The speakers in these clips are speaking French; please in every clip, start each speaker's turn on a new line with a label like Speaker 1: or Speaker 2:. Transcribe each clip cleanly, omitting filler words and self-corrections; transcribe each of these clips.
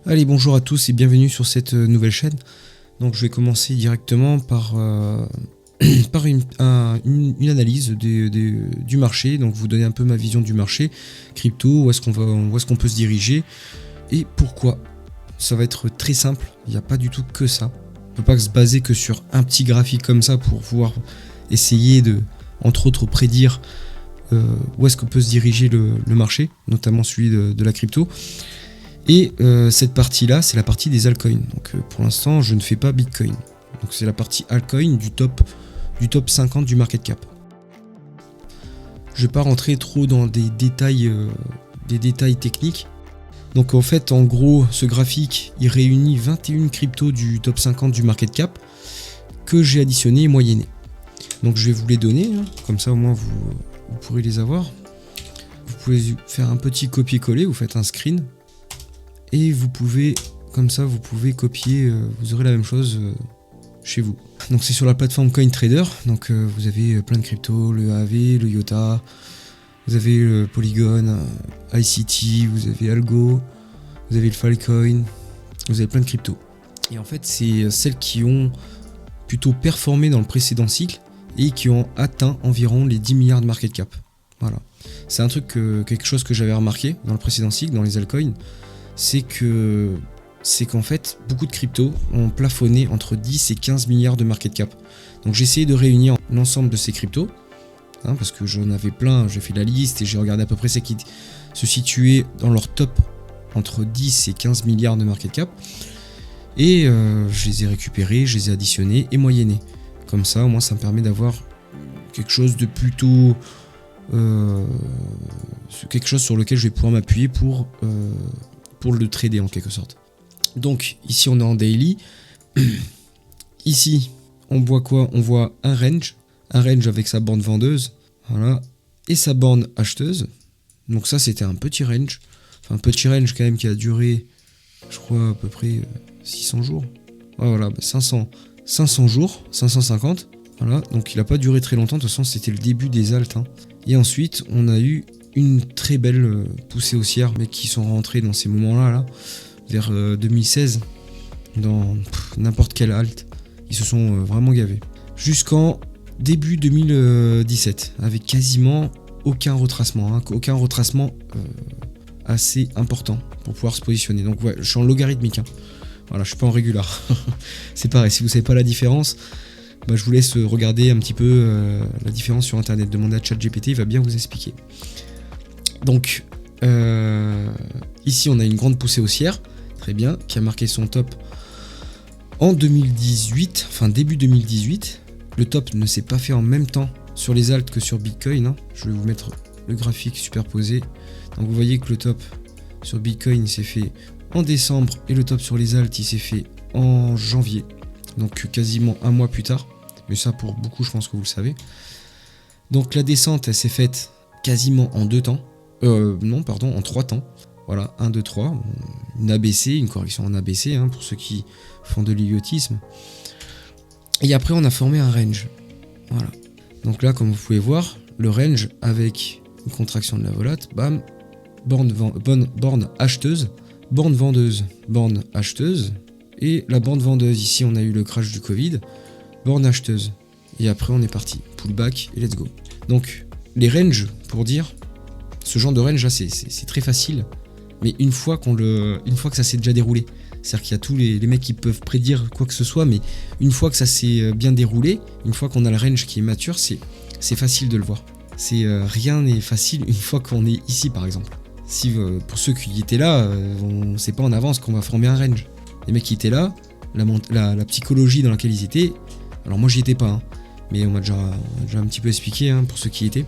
Speaker 1: Allez, bonjour à tous et bienvenue sur cette nouvelle chaîne. Donc je vais commencer directement par, par une analyse du marché, donc vous donner un peu ma vision du marché crypto, où est-ce qu'on peut se diriger et pourquoi. Ça va être très simple, il n'y a pas du tout que ça. On ne peut pas se baser que sur un petit graphique comme ça pour pouvoir essayer de, entre autres, prédire où est-ce qu'on peut se diriger le marché, notamment celui de la crypto. Et cette partie-là, c'est la partie des altcoins. Donc pour l'instant, je ne fais pas Bitcoin. Donc c'est la partie altcoin du top 50 du market cap. Je ne vais pas rentrer trop dans des détails techniques. Donc en fait, en gros, ce graphique, il réunit 21 cryptos du top 50 du market cap que j'ai additionné et moyenné. Donc je vais vous les donner, hein, comme ça au moins vous pourrez les avoir. Vous pouvez faire un petit copier-coller, vous faites un screen. Et vous pouvez, comme ça, vous pouvez copier, vous aurez la même chose chez vous. Donc c'est sur la plateforme CoinTrader, donc vous avez plein de cryptos, le AV, le IOTA, vous avez le Polygon, ICT, vous avez Algo, vous avez le Filecoin, vous avez plein de cryptos. Et en fait, c'est celles qui ont plutôt performé dans le précédent cycle et qui ont atteint environ les 10 milliards de market cap. Voilà. C'est un truc, quelque chose que j'avais remarqué dans le précédent cycle, dans les altcoins. C'est qu'en fait, beaucoup de cryptos ont plafonné entre 10 et 15 milliards de market cap. Donc j'ai essayé de réunir l'ensemble de ces cryptos, hein, parce que j'en avais plein, j'ai fait la liste et j'ai regardé à peu près celles qui se situaient dans leur top entre 10 et 15 milliards de market cap. Et je les ai récupérés, je les ai additionnés et moyennés. Comme ça, au moins, ça me permet d'avoir quelque chose de plutôt... quelque chose sur lequel je vais pouvoir m'appuyer pour le trader en quelque sorte. Donc ici on est en daily. Ici on voit quoi? On voit un range avec sa borne vendeuse, voilà, et sa borne acheteuse. Donc ça c'était un petit range, enfin un petit range quand même qui a duré, je crois à peu près 600 jours. Voilà, 500 jours, 550. Voilà, donc il n'a pas duré très longtemps. De toute façon c'était le début des alts. Hein. Et ensuite on a eu une très belle poussée haussière, mais qui sont rentrés dans ces moments-là, là, vers 2016, dans n'importe quel alt. Ils se sont vraiment gavés. Jusqu'en début 2017, avec quasiment aucun retracement, hein, aucun retracement assez important pour pouvoir se positionner. Donc ouais, je suis en logarithmique. Hein. Voilà, je suis pas en régular. C'est pareil, si vous savez pas la différence, bah, je vous laisse regarder un petit peu la différence sur internet. Demandez à ChatGPT, il va bien vous expliquer. Donc ici on a une grande poussée haussière, très bien, qui a marqué son top en 2018, enfin début 2018. Le top ne s'est pas fait en même temps sur les alts que sur Bitcoin, hein. Je vais vous mettre le graphique superposé. Donc vous voyez que le top sur Bitcoin il s'est fait en décembre et le top sur les alts il s'est fait en janvier, donc quasiment un mois plus tard. Mais ça pour beaucoup je pense que vous le savez. Donc la descente elle s'est faite quasiment en 2 temps. En 3 temps. Voilà, 1, 2, 3. Une ABC, une correction en ABC, hein, pour ceux qui font de l'idiotisme. Et après, on a formé un range. Voilà. Donc là, comme vous pouvez voir, le range avec une contraction de la volate, bam, borne acheteuse, borne vendeuse, borne acheteuse. Et la borne vendeuse, ici, on a eu le crash du Covid, borne acheteuse. Et après, on est parti. Pullback et let's go. Donc, les ranges, pour dire... Ce genre de range là c'est très facile, mais une fois que ça s'est déjà déroulé, c'est-à-dire qu'il y a tous les mecs qui peuvent prédire quoi que ce soit, mais une fois que ça s'est bien déroulé, une fois qu'on a le range qui est mature, c'est facile de le voir. Rien n'est facile une fois qu'on est ici par exemple. Si pour ceux qui étaient là, on ne sait pas en avance qu'on va former un range. Les mecs qui étaient là, la psychologie dans laquelle ils étaient, alors moi j'y étais pas, hein, mais on m'a déjà un petit peu expliqué hein, pour ceux qui y étaient.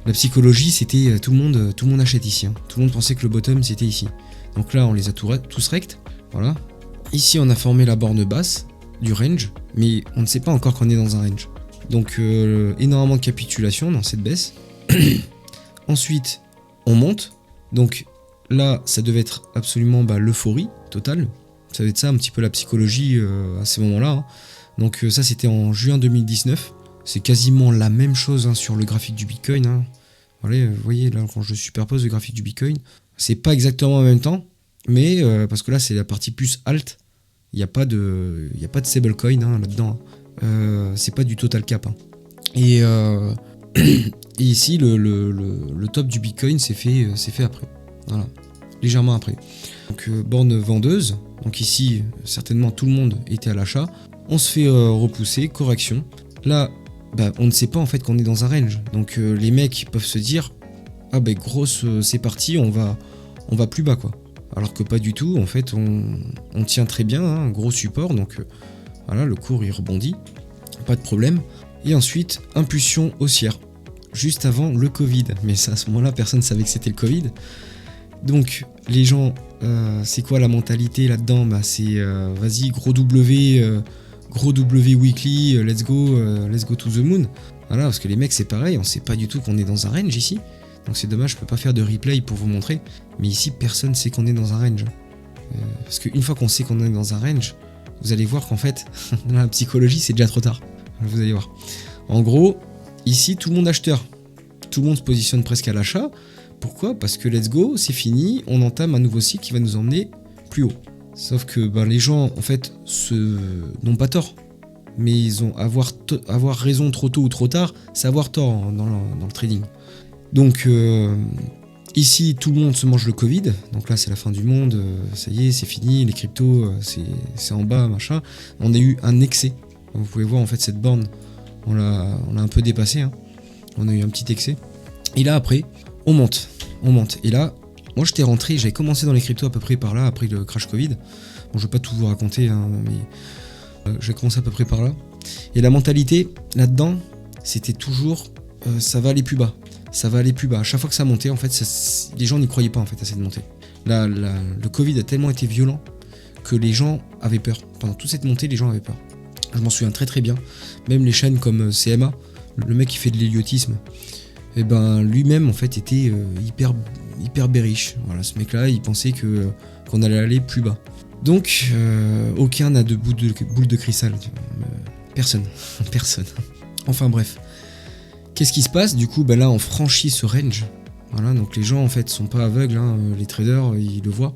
Speaker 1: La psychologie, c'était tout le monde achète ici. Hein. Tout le monde pensait que le bottom, c'était ici. Donc là, on les a tous rect. Voilà. Ici, on a formé la borne basse du range, mais on ne sait pas encore qu'on est dans un range. Donc, énormément de capitulation dans cette baisse. Ensuite, on monte. Donc là, ça devait être absolument l'euphorie totale. Ça devait être ça, un petit peu la psychologie à ces moments-là. Hein. Donc ça, c'était en juin 2019. C'est quasiment la même chose hein, sur le graphique du Bitcoin. Hein. Voilà, vous voyez là quand je superpose le graphique du Bitcoin, c'est pas exactement en même temps, Mais parce que là, c'est la partie plus alt. Il n'y a pas de stablecoin là-dedans. C'est pas du total cap. Hein. Et, et ici, le top du Bitcoin s'est fait après. Voilà. Légèrement après. Donc, borne vendeuse. Donc ici, certainement, tout le monde était à l'achat. On se fait repousser, correction. Là, on ne sait pas en fait qu'on est dans un range. Donc les mecs peuvent se dire, ah grosse, c'est parti, on va plus bas quoi. Alors que pas du tout, en fait, on tient très bien, hein, gros support. Donc voilà, le cours il rebondit, pas de problème. Et ensuite, impulsion haussière, juste avant le Covid. Mais ça, à ce moment-là, personne ne savait que c'était le Covid. Donc les gens, c'est quoi la mentalité là-dedans? C'est vas-y, gros W weekly, let's go to the moon. Voilà, parce que les mecs c'est pareil, on sait pas du tout qu'on est dans un range ici. Donc c'est dommage, je peux pas faire de replay pour vous montrer. Mais ici, personne sait qu'on est dans un range. Parce qu'une fois qu'on sait qu'on est dans un range, vous allez voir qu'en fait, dans la psychologie, c'est déjà trop tard. Vous allez voir. En gros, ici, tout le monde acheteur. Tout le monde se positionne presque à l'achat. Pourquoi? Parce que let's go, c'est fini, on entame un nouveau cycle qui va nous emmener plus haut. Sauf que les gens, en fait, n'ont pas tort. Mais ils ont avoir raison trop tôt ou trop tard, c'est avoir tort dans le trading. Donc, ici, tout le monde se mange le Covid. Donc là, c'est la fin du monde. Ça y est, c'est fini. Les cryptos, c'est en bas, machin. On a eu un excès. Vous pouvez voir, en fait, cette borne, on l'a un peu dépassée. Hein. On a eu un petit excès. Et là, après, on monte. Et là, moi, j'étais rentré, j'avais commencé dans les cryptos à peu près par là, après le crash Covid. Bon, je vais pas tout vous raconter, hein, mais j'ai commencé à peu près par là. Et la mentalité, là-dedans, c'était toujours, ça va aller plus bas. Ça va aller plus bas. À chaque fois que ça montait, en fait, les gens n'y croyaient pas, en fait, à cette montée. Là, le Covid a tellement été violent que les gens avaient peur. Pendant toute cette montée, les gens avaient peur. Je m'en souviens très très bien. Même les chaînes comme CMA, le mec qui fait de l'héliotisme, et lui-même en fait était hyper bearish. Voilà, ce mec-là, il pensait qu'on allait aller plus bas. Donc, aucun n'a de boule de cristal. Personne. Enfin bref. Qu'est-ce qui se passe? Du coup, là, on franchit ce range. Voilà, donc les gens en fait sont pas aveugles, hein, les traders, ils le voient.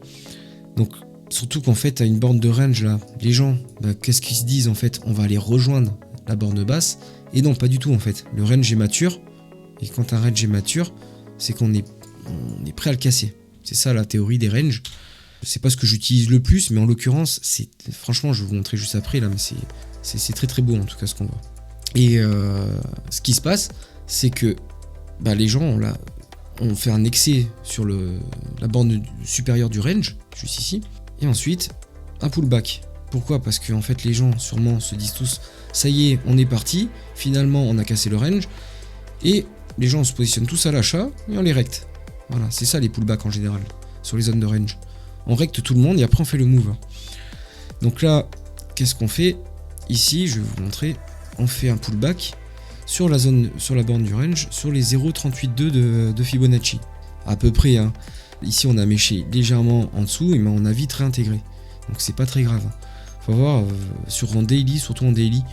Speaker 1: Donc, surtout qu'en fait, à une borne de range là, les gens, qu'est-ce qu'ils se disent en fait? On va aller rejoindre la borne basse. Et non, pas du tout en fait. Le range est mature. Et quand un range est mature, c'est qu'on est prêt à le casser. C'est ça la théorie des ranges. C'est pas ce que j'utilise le plus, mais en l'occurrence, franchement, je vais vous montrer juste après là, mais c'est très très beau en tout cas ce qu'on voit. Et ce qui se passe, c'est que les gens ont fait un excès sur la borne supérieure du range, juste ici, et ensuite un pullback. Pourquoi? Parce que en fait, les gens sûrement se disent tous, ça y est, on est parti. Finalement, on a cassé le range et les gens se positionnent tous à l'achat et on les recte. Voilà, c'est ça les pullbacks en général, sur les zones de range. On recte tout le monde et après on fait le move. Donc là, qu'est-ce qu'on fait? Ici, je vais vous montrer, on fait un pullback sur la borne du range, sur les 0,382 de Fibonacci. À peu près, hein. Ici on a méché légèrement en dessous et on a vite réintégré. Donc c'est pas très grave. Faut voir, surtout en daily,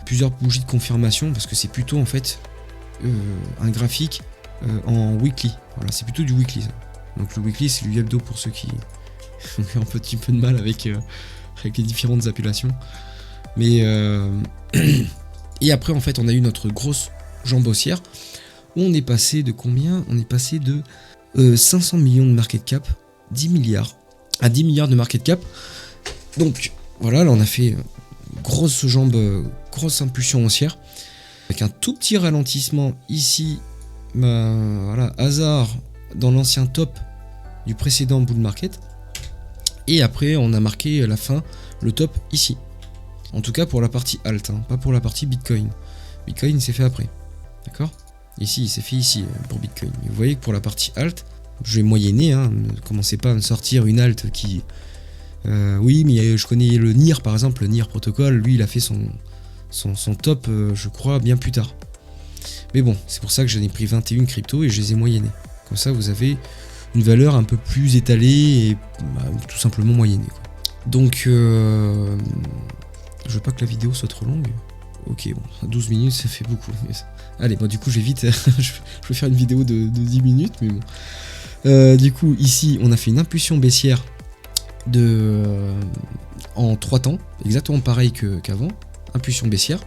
Speaker 1: plusieurs bougies de confirmation parce que c'est plutôt en fait un graphique en weekly. Voilà, c'est plutôt du weekly ça. Donc le weekly c'est du hebdo pour ceux qui ont un petit peu de mal avec les différentes appellations. Mais et après en fait on a eu notre grosse jambe haussière où on est passé de combien? On est passé de 500 millions de market cap, 10 milliards à 10 milliards de market cap. Donc voilà, là on a fait grosse jambe, grosse impulsion haussière avec un tout petit ralentissement ici. Voilà, hasard dans l'ancien top du précédent bull market. Et après on a marqué la fin, le top ici. En tout cas pour la partie alt, hein, pas pour la partie Bitcoin. Bitcoin s'est fait après. D'accord? Ici, il s'est fait ici pour Bitcoin. Mais vous voyez que pour la partie alt, je vais moyenner, hein, ne commencez pas à me sortir une alt qui... oui, mais je connais le NIR par exemple, le NIR protocole, lui il a fait son top, je crois, bien plus tard. Mais bon, c'est pour ça que j'en ai pris 21 cryptos et je les ai moyennés. Comme ça, vous avez une valeur un peu plus étalée et tout simplement moyennée, quoi. Donc, je veux pas que la vidéo soit trop longue. Ok, bon, 12 minutes, ça fait beaucoup. Mais... Allez, du coup, je vais vite. Je vais faire une vidéo de 10 minutes, mais bon. Du coup, ici, on a fait une impulsion baissière en 3 temps, exactement pareil qu'avant, impulsion baissière.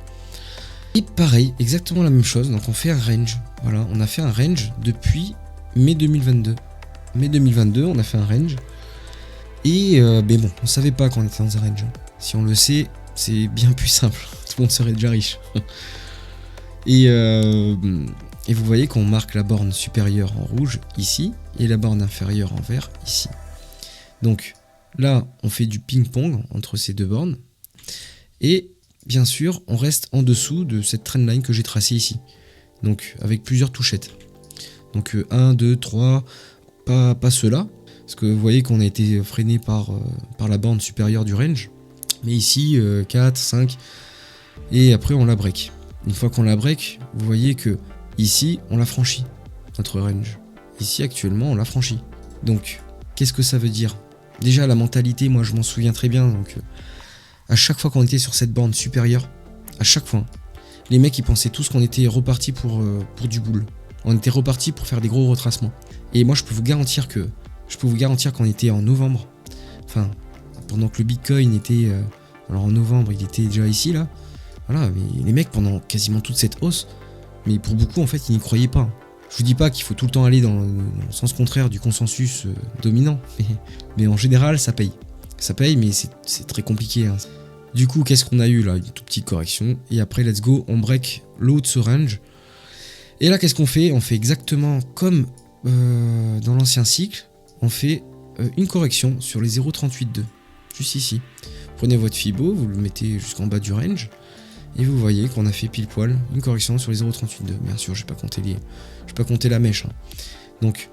Speaker 1: Et pareil, exactement la même chose, donc on fait un range. Voilà, on a fait un range depuis mai 2022. Mai 2022, on a fait un range. Et mais bon, on savait pas qu'on était dans un range. Si on le sait, c'est bien plus simple. Tout le monde serait déjà riche. Et vous voyez qu'on marque la borne supérieure en rouge ici et la borne inférieure en vert ici. Donc là, on fait du ping-pong entre ces deux bornes. Et bien sûr, on reste en dessous de cette trendline que j'ai tracée ici. Donc avec plusieurs touchettes. Donc 1, 2, 3, pas ceux-là. Parce que vous voyez qu'on a été freiné par la borne supérieure du range. Mais ici, 4, 5. Et après, on la break. Une fois qu'on la break, vous voyez que ici, on l'a franchi, notre range. Ici, actuellement, on l'a franchi. Donc, qu'est-ce que ça veut dire? Déjà, la mentalité, moi, je m'en souviens très bien. Donc, à chaque fois qu'on était sur cette borne supérieure, à chaque fois, les mecs, ils pensaient tous qu'on était reparti pour du boule. On était reparti pour faire des gros retracements. Et moi, je peux vous garantir qu'on était en novembre. Enfin, pendant que le Bitcoin était... alors, en novembre, il était déjà ici, là. Voilà, mais les mecs, pendant quasiment toute cette hausse, mais pour beaucoup, en fait, ils n'y croyaient pas. Je vous dis pas qu'il faut tout le temps aller dans le sens contraire du consensus dominant, mais en général, ça paye. Ça paye, mais c'est très compliqué. Hein. Du coup, qu'est-ce qu'on a eu là? Une toute petite correction. Et après, let's go, on break l'eau de ce range. Et là, qu'est-ce qu'on fait? On fait exactement comme dans l'ancien cycle. On fait une correction sur les 0,382. Juste ici. Prenez votre Fibo, vous le mettez jusqu'en bas du range. Et vous voyez qu'on a fait pile poil une correction sur les 0,382. Bien sûr, je n'ai pas compté la mèche. Hein. Donc,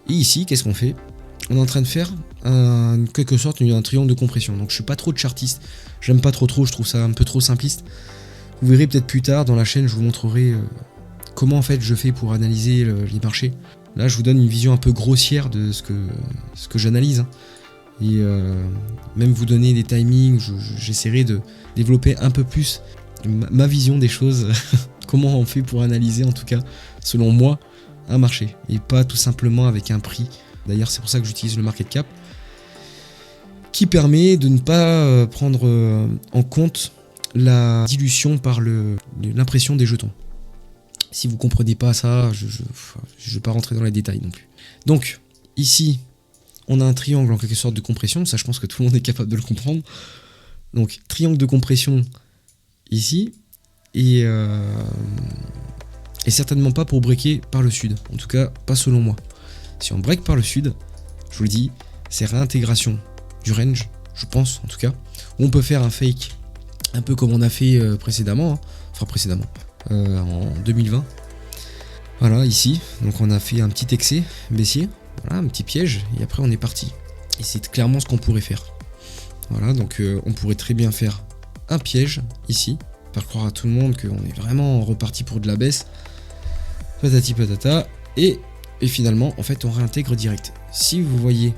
Speaker 1: et ici, qu'est-ce qu'on fait? On est en train de faire en quelque sorte un triangle de compression. Donc, je suis pas trop de chartiste. J'aime pas trop. Je trouve ça un peu trop simpliste. Vous verrez peut-être plus tard dans la chaîne, je vous montrerai comment en fait je fais pour analyser les marchés. Là, je vous donne une vision un peu grossière de ce que j'analyse. Hein. Et même vous donner des timings. J'essaierai de développer un peu plus ma vision des choses, comment on fait pour analyser en tout cas, selon moi, un marché, et pas tout simplement avec un prix. D'ailleurs, c'est pour ça que j'utilise le market cap, qui permet de ne pas prendre en compte la dilution par l'impression des jetons. Si vous comprenez pas ça, je vais pas rentrer dans les détails non plus. Donc, ici, on a un triangle en quelque sorte de compression, ça je pense que tout le monde est capable de le comprendre. Donc, triangle de compression ici, et certainement pas pour breaker par le sud, en tout cas pas selon moi. Si on break par le sud, je vous le dis, c'est réintégration du range, je pense en tout cas, où on peut faire un fake, un peu comme on a fait précédemment, en 2020. Voilà, ici, donc on a fait un petit excès baissier, voilà, un petit piège, et après on est parti. Et c'est clairement ce qu'on pourrait faire. Voilà, donc on pourrait très bien faire un piège ici, faire croire à tout le monde qu'on est vraiment reparti pour de la baisse, patati patata, et finalement en fait on réintègre direct. Si vous voyez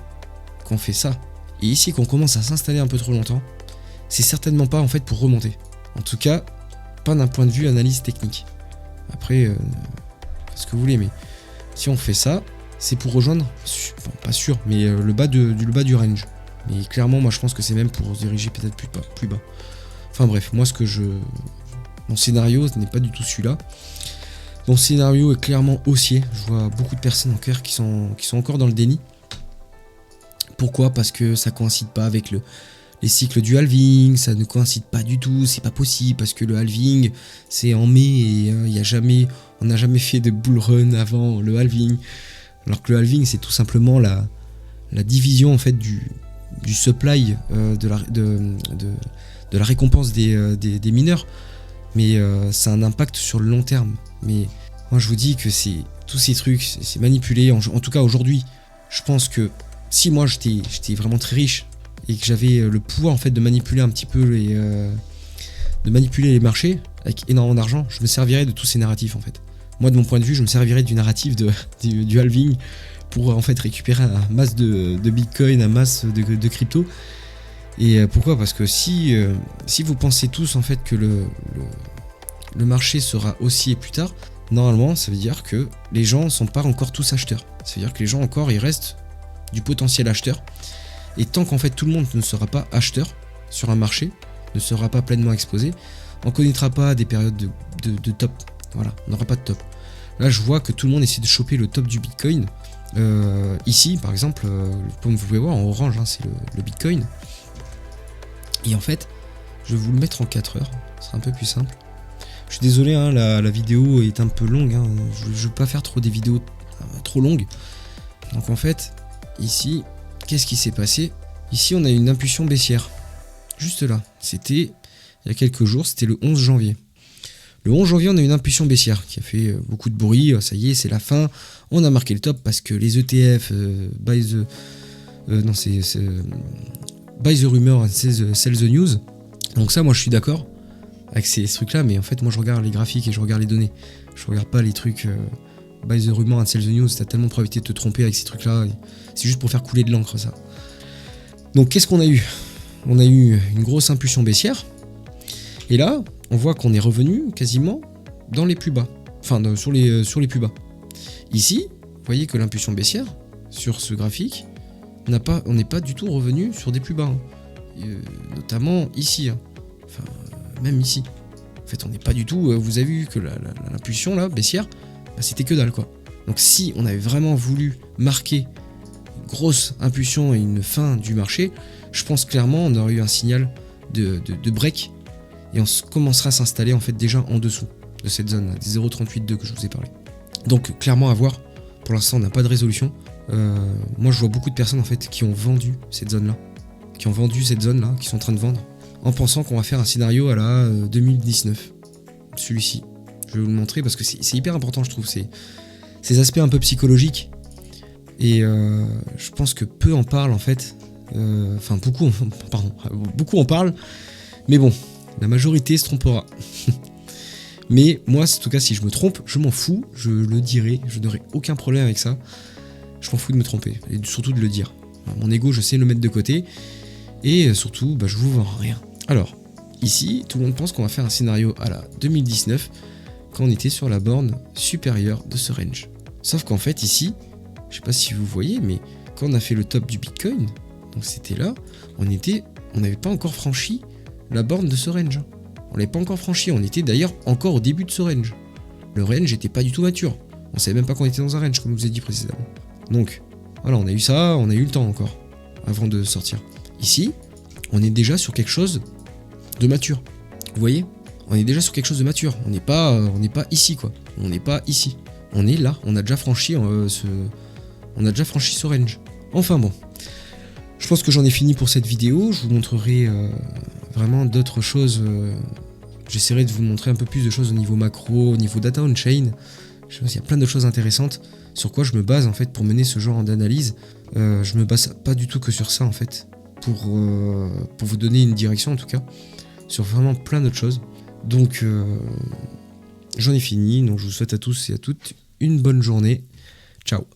Speaker 1: qu'on fait ça, et ici qu'on commence à s'installer un peu trop longtemps, c'est certainement pas en fait pour remonter. En tout cas, pas d'un point de vue analyse technique. Après, ce que vous voulez, mais si on fait ça, c'est pour rejoindre, bon, pas sûr, mais le bas du range. Mais clairement, moi je pense que c'est même pour se diriger peut-être plus bas. Enfin bref, moi mon scénario ce n'est pas du tout celui-là. Mon scénario est clairement haussier. Je vois beaucoup de personnes en cœur qui sont encore dans le déni. Pourquoi? Parce que ça coïncide pas avec les cycles du halving, ça ne coïncide pas du tout, c'est pas possible parce que le halving c'est en mai et on n'a jamais fait de bull run avant le halving. Alors que le halving c'est tout simplement la division en fait du supply de la récompense des mineurs, mais ça a un impact sur le long terme. Mais moi je vous dis que tous ces trucs c'est manipulé. En tout cas aujourd'hui, je pense que si moi j'étais vraiment très riche et que j'avais le pouvoir en fait de manipuler un petit peu les marchés avec énormément d'argent, je me servirais de tous ces narratifs en fait. Moi de mon point de vue, je me servirais du narratif du halving pour en fait récupérer un masse de bitcoin, un masse de crypto. Et pourquoi? Parce que si vous pensez tous en fait que le marché sera haussier plus tard, normalement ça veut dire que les gens ne sont pas encore tous acheteurs. Ça veut dire que les gens encore il reste du potentiel acheteur Et tant qu'en fait tout le monde ne sera pas acheteur sur un marché, ne sera pas pleinement exposé, on ne connaîtra pas des périodes de top. Voilà, on n'aura pas de top. Là, je vois que tout le monde essaie de choper le top du Bitcoin. Ici, par exemple, comme vous pouvez voir, en orange, hein, c'est le Bitcoin. Et en fait, je vais vous le mettre en 4 heures. Ce sera un peu plus simple. Je suis désolé, hein, la vidéo est un peu longue. Hein. Je ne veux pas faire trop des vidéos trop longues. Donc en fait, ici, qu'est-ce qui s'est passé? Ici, on a une impulsion baissière. Juste là. C'était il y a quelques jours, c'était le 11 janvier. Le 11 janvier, on a une impulsion baissière qui a fait beaucoup de bruit. Ça y est, c'est la fin. On a marqué le top parce que les ETF, buy the rumor and sell the news. Donc ça, moi, je suis d'accord avec ces trucs-là, mais en fait, moi, je regarde les graphiques et je regarde les données. Je regarde pas les trucs buy the rumor and sell the news. T'as tellement de probabilité de te tromper avec ces trucs-là. C'est juste pour faire couler de l'encre, ça. Donc, qu'est-ce qu'on a eu? On a eu une grosse impulsion baissière. Et là, on voit qu'on est revenu quasiment dans les plus bas. Enfin, sur les plus bas. Ici, vous voyez que l'impulsion baissière, sur ce graphique, on n'est pas du tout revenu sur des plus bas. Hein. Notamment ici. Hein. Enfin, même ici. En fait, on n'est pas du tout... vous avez vu que l'impulsion là, baissière, bah, c'était que dalle, quoi. Donc si on avait vraiment voulu marquer une grosse impulsion et une fin du marché, je pense clairement on aurait eu un signal de break. Et on commencera à s'installer en fait déjà en dessous de cette zone là, des 0,38,2 que je vous ai parlé. Donc clairement à voir, pour l'instant on n'a pas de résolution. Moi je vois beaucoup de personnes en fait qui ont vendu cette zone là, qui sont en train de vendre, en pensant qu'on va faire un scénario à la 2019. Celui-ci, je vais vous le montrer parce que c'est hyper important je trouve, ces aspects un peu psychologiques. Et je pense que peu en parlent en fait, enfin beaucoup en parlent, mais bon, la majorité se trompera. Mais moi, en tout cas, si je me trompe, je m'en fous, je le dirai, je n'aurai aucun problème avec ça. Je m'en fous de me tromper, et surtout de le dire. Mon ego, je sais le mettre de côté, et surtout, bah, je vous vends rien. Alors, ici, tout le monde pense qu'on va faire un scénario à la 2019, quand on était sur la borne supérieure de ce range. Sauf qu'en fait, ici, je sais pas si vous voyez, mais quand on a fait le top du Bitcoin, donc c'était là, on n'avait pas encore franchi la borne de ce range. On l'avait pas encore franchi, on était d'ailleurs encore au début de ce range. Le range n'était pas du tout mature. On savait même pas qu'on était dans un range, comme je vous ai dit précédemment. Donc, voilà, on a eu ça, on a eu le temps encore, avant de sortir. Ici, on est déjà sur quelque chose de mature. Vous voyez? On est déjà sur quelque chose de mature. On n'est pas ici, quoi. On n'est pas ici. On est là, on a déjà franchi ce range. Enfin bon. Je pense que j'en ai fini pour cette vidéo. Je vous montrerai vraiment d'autres choses. J'essaierai de vous montrer un peu plus de choses au niveau macro, au niveau data on-chain. Je pense qu'il y a plein de choses intéressantes sur quoi je me base en fait pour mener ce genre d'analyse. Je me base pas du tout que sur ça en fait, pour vous donner une direction en tout cas, sur vraiment plein d'autres choses. Donc j'en ai fini, donc je vous souhaite à tous et à toutes une bonne journée. Ciao.